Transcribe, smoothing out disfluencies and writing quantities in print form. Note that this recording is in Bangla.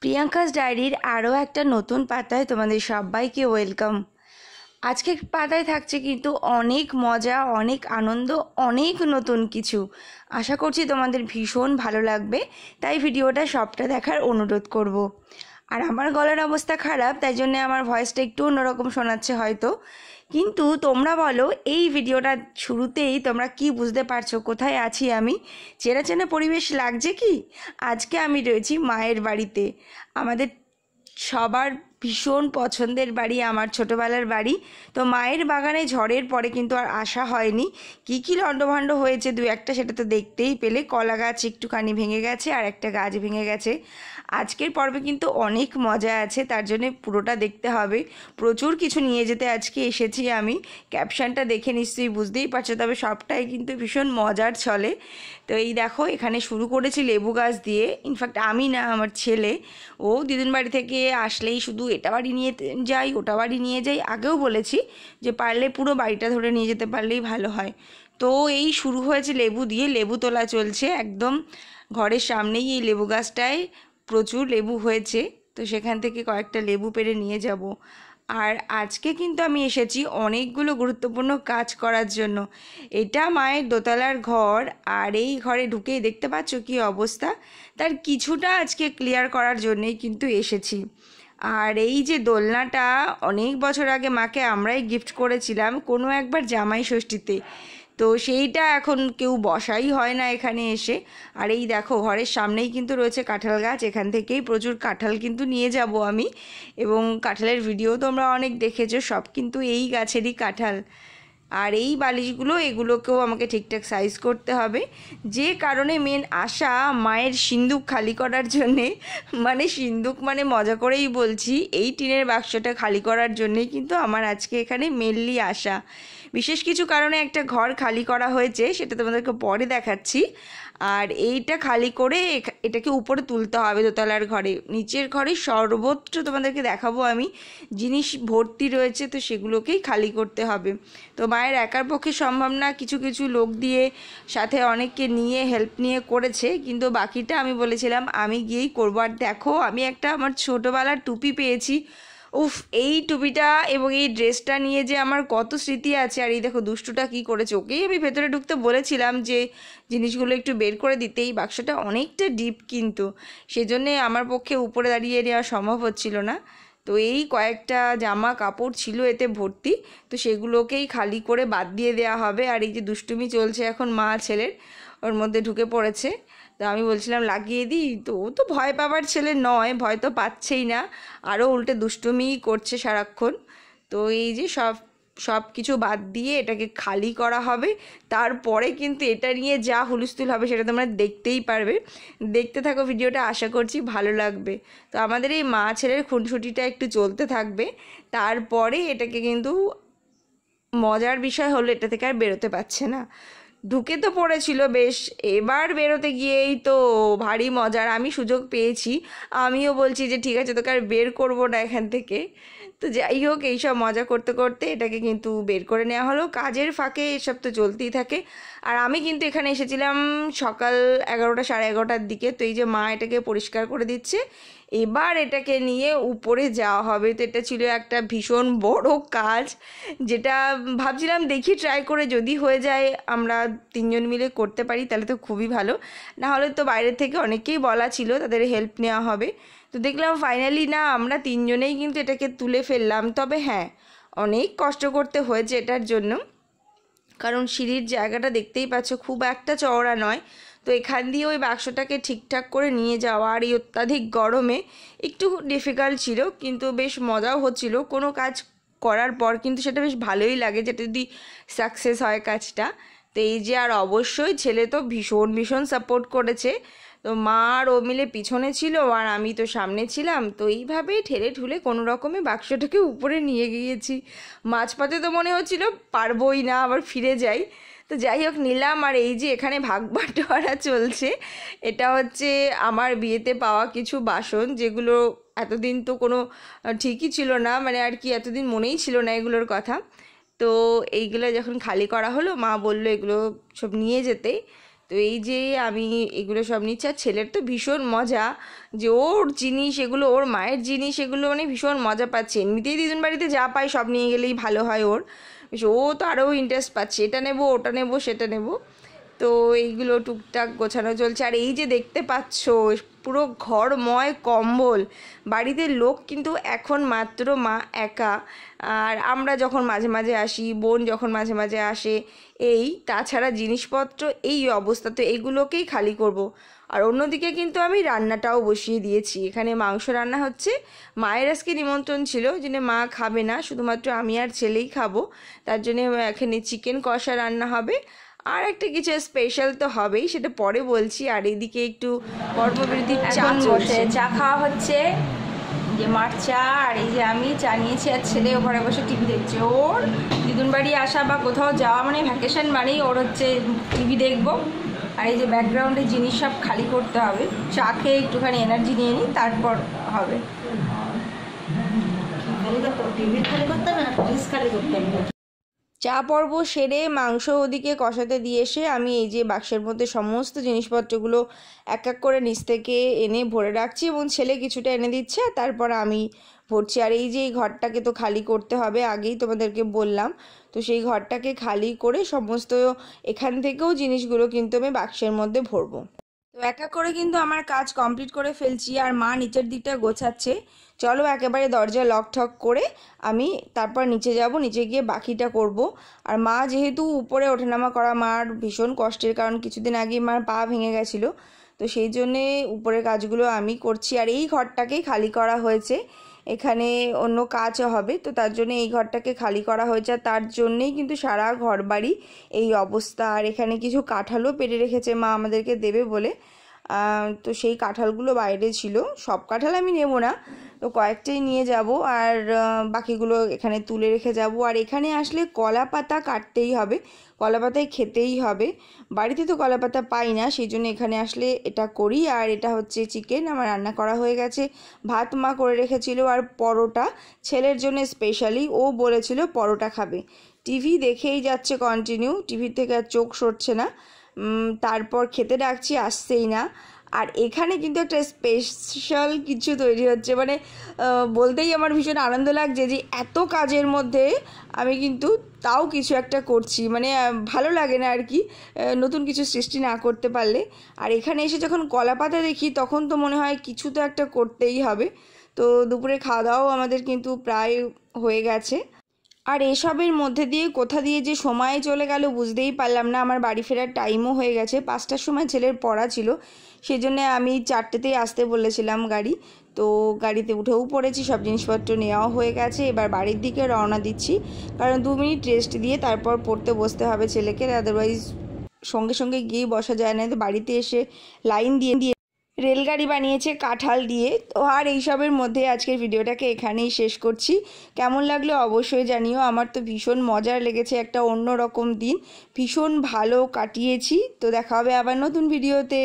প্রিয়াঙ্কাস ডায়েরির আরও একটা নতুন পাতায় তোমাদের সবাইকে ওয়েলকাম। আজকের পাতায় থাকছে কিন্তু অনেক মজা, অনেক আনন্দ, অনেক নতুন কিছু। আশা করছি তোমাদের ভীষণ ভালো লাগবে, তাই ভিডিওটা সবটা দেখার অনুরোধ করব। আর আমার গলার অবস্থা খারাপ, তাই জন্য আমার ভয়েসটা একটু অন্যরকম শোনাচ্ছে হয়তো, কিন্তু তোমরা বলো এই ভিডিওটা শুরুতেই তোমরা কি বুঝতে পারছো কোথায় আছি আমি? চেনা চেনা পরিবেশ লাগছে কি? আজকে আমি রয়েছি মায়ের বাড়িতে, আমাদের সবার ভীষণ পছন্দের বাড়ি, আমার ছোটোবেলার বাড়ি। তো মায়ের বাগানে ঝড়ের পরে কিন্তু আর আসা হয়নি। কী কী লণ্ডভণ্ড হয়েছে দু একটা সেটা তো দেখতেই পেলে। কলা গাছ একটুখানি ভেঙে গেছে আর একটা গাছ ভেঙে গেছে। আজকের পর্বে কিন্তু অনেক মজা আছে, তার জন্যে পুরোটা দেখতে হবে। প্রচুর কিছু নিয়ে যেতে আজকে এসেছি আমি, ক্যাপশনটা দেখে নিশ্চয়ই বুঝতেই পারছো, তবে সবটাই কিন্তু ভীষণ মজার ছলে। তো এই দেখো, এখানে শুরু করেছি লেবু গাছ দিয়ে। ইনফ্যাক্ট আমি না, আমার ছেলে, ও দিদুন বাড়ি থেকে আসলেই শুধু এটা বাড়ি নিয়ে যাই, ওটা বাড়ি নিয়ে যাই। আগেও বলেছি যে পারলে পুরো বাড়িটা ধরে নিয়ে যেতে পারলেই ভালো হয়। তো এই শুরু হয়েছে লেবু দিয়ে, লেবু তোলা চলছে একদম ঘরের সামনেই। এই লেবু গাছটায় প্রচুর লেবু হয়েছে, তো সেখান থেকে কয়েকটা লেবু পেড়ে নিয়ে যাব। আর আজকে কিন্তু আমি এসেছি অনেকগুলো গুরুত্বপূর্ণ কাজ করার জন্য। এটা মায়ের দোতলার ঘর, আর এই ঘরে ঢুকেই দেখতে পাচ্ছ কী অবস্থা। তার কিছুটা আজকে ক্লিয়ার করার জন্যই কিন্তু এসেছি। আর এই যে দোলনাটা অনেক বছর আগে মাকে আমরাই গিফট করেছিলাম কোনো একবার জামাই ষষ্ঠীতে, তো সেইটা এখন কেউ বসাই হয় না এখানে এসে। আর এই দেখো, ঘরের সামনেই কিন্তু রয়েছে কাঁঠাল গাছ, এখান থেকেই প্রচুর কাঁঠাল কিন্তু নিয়ে যাব আমি। এবং কাঁঠালের ভিডিও তোমরা অনেক দেখেছো, সব কিন্তু এই গাছেরই কাঁঠাল। আর এই বালিশগুলো, এগুলোকেও আমাকে ঠিকঠাক সাইজ করতে হবে। যে কারণে মেন আশা মায়ের সিন্দুক খালি করার জন্যে, মানে সিন্দুক মানে মজা করেই বলছি, এই টিনের বাক্সটা খালি করার জন্যেই কিন্তু আমার আজকে এখানে মেনলি আসা। বিশেষ কিছু কারণে একটা ঘর খালি করা হয়েছে, সেটা তোমাদেরকে পরে দেখাচ্ছি। আর এইটা খালি করে এটাকে উপরে তুলতে হবে দোতলার ঘরে। নিচের ঘরে সর্বত্র তোমাদেরকে দেখাবো আমি, জিনিস ভর্তি রয়েছে, তো সেগুলোকেই খালি করতে হবে। তো মায়ের একার পক্ষে সম্ভব না, কিছু কিছু লোক দিয়ে সাথে অনেককে নিয়ে হেল্প নিয়ে করেছে, কিন্তু বাকিটা আমি বলেছিলাম আমি গিয়েই করবো। আর দেখো, আমি একটা আমার ছোটোবেলার টুপি পেয়েছি। উফ, এই টুপিটা এবং এই ড্রেসটা নিয়ে যে আমার কত স্মৃতি আছে। আর এই দেখো দুষ্টুটা কী করেছে, ওকেই আমি ভেতরে ঢুকতে বলেছিলাম যে জিনিসগুলো একটু বের করে দিতে। এই বাক্সটা অনেকটা ডিপ, কিন্তু সেজন্যে আমার পক্ষে উপরে দাঁড়িয়ে নেওয়া সম্ভব হচ্ছিল না। তো এই কয়েকটা জামা কাপড় ছিল এতে ভর্তি, তো সেগুলোকেই খালি করে বাদ দিয়ে দেওয়া হবে। আর এই যে দুষ্টুমি চলছে এখন মা ছেলের, ওর মধ্যে ঢুকে পড়েছে। তো আমি বলছিলাম লাগিয়ে দিই, তো ও তো ভয় পাবার ছেলে নয়, ভয় তো পাচ্ছেই না, আরও উল্টে দুষ্টুমিই করছে সারাক্ষণ। তো এই যে সব সব কিছু বাদ দিয়ে এটাকে খালি করা হবে। তারপরে কিন্তু এটা নিয়ে যা হুলস্থুল হবে সেটা তোমরা দেখতেই পারবে। দেখতে থাকো ভিডিওটা, আশা করছি ভালো লাগবে। তো আমাদের এই মা ছেলের খুনসুটিটা একটু চলতে থাকবে, তারপরে এটাকে কিন্তু মজার বিষয় হলো এটা থেকে আর বেরোতে পারছে না। ঢুকে তো পড়েছিল বেশ, এবার বেরোতে গিয়েই তো ভারী মজার। আমি সুযোগ পেয়েছি, আমিও বলছি যে ঠিক আছে, তোকে আর বের করবো না এখান থেকে। তো যাই হোক, এইসব মজা করতে করতে এটাকে কিন্তু বের করে নেওয়া হলো। কাজের ফাঁকে এসব তো চলতেই থাকে। আর আমি কিন্তু এখানে এসেছিলাম সকাল 11টা সাড়ে 11টার দিকে। তো এই যে মা এটাকে পরিষ্কার করে দিচ্ছে, এবার এটাকে নিয়ে উপরে যাওয়া হবে। তো এটা ছিল একটা ভীষণ বড় কাজ, যেটা ভাবছিলাম দেখি ট্রাই করে, যদি হয়ে যায় আমরা তিনজন মিলে করতে পারি তাহলে তো খুবই ভালো। না হলে তো বাইরের থেকে অনেকেই বলা ছিল, তাদের হেল্প নেওয়া হবে। তো দেখলাম ফাইনালি না, আমরা তিনজনেই কিন্তু এটাকে তুলে ফেললাম। তবে হ্যাঁ, অনেক কষ্ট করতে হয়েছে এটার জন্য, কারণ সিঁড়ির জায়গাটা দেখতেই পাচ্ছ খুব একটা চওড়া নয়। তো এখান দিয়ে ওই বাক্সটাকে ঠিকঠাক করে নিয়ে যাওয়া আর এই অত্যাধিক গরমে একটু ডিফিকাল্ট ছিল, কিন্তু বেশ মজাও হচ্ছিল। কোনো কাজ করার পর কিন্তু সেটা বেশ ভালোই লাগে, যেটা যদি সাকসেস হয় কাজটা। তো এই যে, আর অবশ্যই ছেলে তো ভীষণ ভীষণ সাপোর্ট করেছে। তো মা আর ও মিলে পিছনে ছিল আর আমি তো সামনে ছিলাম। তো এইভাবেই ঠেলে ঠুলে কোনো রকমে বাক্সটাকে উপরে নিয়ে গিয়েছি। মাঝপথে তো মনে হচ্ছিল পারবই না, আবার ফিরে যাই। তো যাই হোক, নিলাম। আর এই যে এখানে ভাগ বাটোয়ারা চলছে, এটা হচ্ছে আমার বিয়েতে পাওয়া কিছু বাসন, যেগুলো এতদিন তো কোনো ঠিকই ছিল না, মানে আর কি এতদিন মনেই ছিল না এগুলোর কথা। তো এইগুলো যখন খালি করা হলো, মা বললো এগুলো সব নিয়ে যেতে। তো এই যে আমি এগুলো সব নিচ্ছি। আর ছেলের তো ভীষণ মজা যে ওর জিনিস এগুলো, ওর মায়ের জিনিস এগুলো, মানে ভীষণ মজা পাচ্ছে। এমনিতেই দিদুন বাড়িতে যা পায় সব নিয়ে গেলেই ভালো হয় ওর, ও তো আরও ইন্টারেস্ট পাচ্ছে, এটা নেবো ওটা নেবো সেটা নেবো। তো এইগুলো টুকটাক গোছানো চলছে। আর এই যে দেখতে পাচ্ছ পুরো ঘরময় কম্বল, বাড়িতে লোক কিন্তু এখন মাত্র মা একা, আর আমরা যখন মাঝে মাঝে আসি, বোন যখন মাঝে মাঝে আসে, এই তাছাড়া জিনিসপত্র এই অবস্থা, তো এইগুলোকেই খালি করব। আর অন্যদিকে কিন্তু আমি রান্নাটাও বসিয়ে দিয়েছি, এখানে মাংস রান্না হচ্ছে। মায়ের আজকে নিমন্ত্রণ ছিল, ওই জন্য মা খাবে না, শুধুমাত্র আমি আর ছেলেই খাবো। তার জন্য এখানে চিকেন কষা রান্না হবে, আর একটা কিছু স্পেশাল তো হবেই, সেটা পরে বলছি। আর এদিকে একটু কর্মবিরতির চা বসে চা খাওয়া হচ্ছে, যে মার চা। আর এই যে আমি চা নিয়েছি, আর ছেলে ঘরে বসে টিভি দেখছে। ওর দিদুন বাড়ি আসা বা কোথাও যাওয়া মানে ভ্যাকেশন মানেই ওর হচ্ছে টিভি দেখবো। আর এই যে ব্যাকগ্রাউন্ডে জিনিস সব খালি করতে হবে, চা খেয়ে একটুখানি এনার্জি নিয়ে নিই, তারপর হবে। টিভি খালি করতে হবে না, ফ্রিজ খালি করতে হবে। চা পর্ব সেরে মাংস ওদিকে কষাতে দিয়ে এসে আমি এই যে বাক্সের মধ্যে সমস্ত জিনিসপত্রগুলো এক এক করে নিচ থেকে এনে ভরে রাখছি, এবং ছেলে কিছুটা এনে দিচ্ছে, তারপর আমি ভরছি। আর এই যে এই ঘরটাকে তো খালি করতে হবে, আগেই তোমাদেরকে বললাম। তো সেই ঘরটাকে খালি করে সমস্ত এখান থেকেও জিনিসগুলো কিন্তু আমি বাক্সের মধ্যে ভরবো। তো এক এক করে কিন্তু আমার কাজ কমপ্লিট করে ফেলছি, আর মা নিচের দিকটা গোছাচ্ছে। চলো একেবারে দরজা লক ঠক করে আমি তারপর নিচে যাব, নিচে গিয়ে বাকিটা করব। আর মা যেহেতু উপরে ওঠানামা করা মার ভীষণ কষ্টের, কারণ কিছুদিন আগে মার পা ভেঙে গেছিলো, তো সেই জন্যে উপরের কাজগুলো আমি করছি। আর এই ঘরটাকেই খালি করা হয়েছে, এখানে অন্য কাজও হবে, তো তার জন্য এই ঘরটাকে খালি করা হয়েছে। আর তার জন্যেই কিন্তু সারা ঘর বাড়ি এই অবস্থা। আর এখানে কিছু কাঁঠালও পেড়ে রেখেছে মা আমাদেরকে দেবে বলে, তো সেই কাঁঠালগুলো বাইরে ছিল, সব কাঁঠাল আমি নেব না, তো কয়েকটাই নিয়ে যাব, আর বাকিগুলো এখানে তুলে রেখে যাব। আর এখানে আসলে কলা পাতা কাটতেই হবে, কলা পাতায় খেতেই হবে, বাড়িতে তো কলা পাতা পাই না, সেই জন্য এখানে আসলে এটা করি। আর এটা হচ্ছে চিকেন, আমার রান্না করা হয়ে গেছে, ভাত মা করে রেখেছিল, আর পরোটা ছেলের জন্য স্পেশালি, ও বলেছিল পরোটা খাবে। টিভি দেখেই যাচ্ছে কন্টিনিউ, টিভি থেকে আর চোখ সরছে না, তারপর খেতে ডাকছি, আসছেই না। আর এখানে কিন্তু একটা স্পেশাল কিছু তৈরি হচ্ছে, মানে বলতেই আমার ভীষণ আনন্দ লাগছে যে এত কাজের মধ্যে আমি কিন্তু তাও কিছু একটা করছি, মানে ভালো লাগে না আর কি, নতুন কিছু সৃষ্টি না করতে পারলে। আর এখানে এসে যখন কলা পাতা দেখি তখন তো মনে হয় কিছু তো একটা করতেই হবে। তো দুপুরে খাওয়া দাওয়াও আমাদের কিন্তু প্রায় হয়ে গেছে। আর এসবের মধ্যে দিয়ে কোথা দিয়ে যে সময় চলে গেল বুঝতেই পারলাম না। আমার বাড়ি ফেরার টাইমও হয়ে গেছে, 5টার সময় ছেলের পড়া ছিল, সেই জন্য আমি 4টেতেই আসতে বলেছিলাম গাড়ি। তো গাড়িতে উঠেও পড়েছি, সব জিনিসপত্র নেওয়াও হয়ে গেছে, এবার বাড়ির দিকে রওনা দিচ্ছি, কারণ 2 মিনিট রেস্ট দিয়ে তারপর পড়তে বসতে হবে ছেলেকে, আদারওয়াইজ সঙ্গে সঙ্গে গিয়েই বসা যায় না, তো বাড়িতে এসে লাইন দিয়ে দিয়ে রেলগাড়ি বানিয়েছে কাঁঠাল দিয়ে। তো আর এইসবের মধ্যে আজকের ভিডিওটাকে এখানেই শেষ করছি। কেমন লাগলো অবশ্যই জানিও, আমার তো ভীষণ মজার লেগেছে, একটা অন্য রকম দিন, ভীষণ ভালো কাটিয়েছি। তো দেখা হবে আবার নতুন ভিডিওতে।